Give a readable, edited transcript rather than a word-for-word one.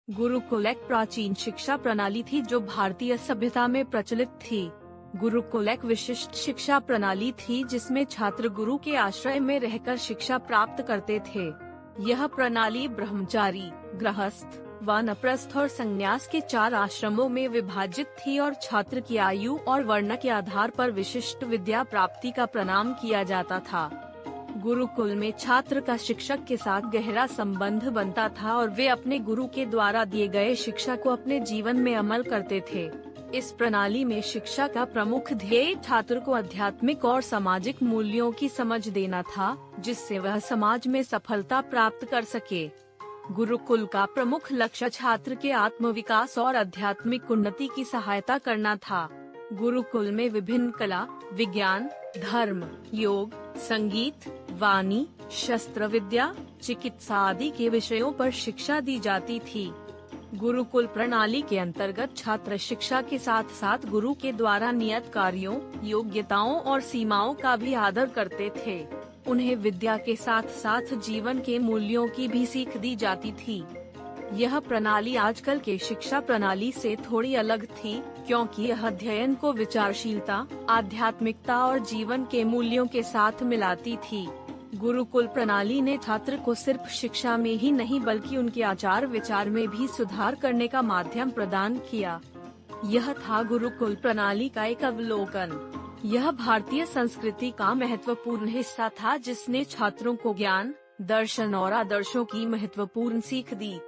गुरुकुल एक प्राचीन शिक्षा प्रणाली थी जो भारतीय सभ्यता में प्रचलित थी। गुरुकुल एक विशिष्ट शिक्षा प्रणाली थी जिसमें छात्र गुरु के आश्रय में रहकर शिक्षा प्राप्त करते थे। यह प्रणाली ब्रह्मचारी, गृहस्थ, वानप्रस्थ और संन्यास के 4 आश्रमों में विभाजित थी और छात्र की आयु और वर्ण के आधार पर विशिष्ट विद्या प्राप्ति का प्रणाम किया जाता था। गुरुकुल में छात्र का शिक्षक के साथ गहरा संबंध बनता था और वे अपने गुरु के द्वारा दिए गए शिक्षा को अपने जीवन में अमल करते थे। इस प्रणाली में शिक्षा का प्रमुख ध्येय छात्र को आध्यात्मिक और सामाजिक मूल्यों की समझ देना था, जिससे वह समाज में सफलता प्राप्त कर सके। गुरुकुल का प्रमुख लक्ष्य छात्र के आत्मविकास और आध्यात्मिक उन्नति की सहायता करना था। गुरुकुल में विभिन्न कला, विज्ञान, धर्म, योग, संगीत, वाणी, शस्त्र विद्या, चिकित्सा आदि के विषयों पर शिक्षा दी जाती थी। गुरुकुल प्रणाली के अंतर्गत छात्र शिक्षा के साथ साथ गुरु के द्वारा नियत कार्यों, योग्यताओं और सीमाओं का भी आदर करते थे। उन्हें विद्या के साथ साथ जीवन के मूल्यों की भी सीख दी जाती थी। यह प्रणाली आजकल के शिक्षा प्रणाली से थोड़ी अलग थी, क्योंकि यह अध्ययन को विचारशीलता, आध्यात्मिकता और जीवन के मूल्यों के साथ मिलाती थी। गुरुकुल प्रणाली ने छात्र को सिर्फ शिक्षा में ही नहीं बल्कि उनके आचार विचार में भी सुधार करने का माध्यम प्रदान किया। यह था गुरुकुल प्रणाली का एक अवलोकन। यह भारतीय संस्कृति का महत्वपूर्ण हिस्सा था जिसने छात्रों को ज्ञान, दर्शन और आदर्शों की महत्वपूर्ण सीख दी।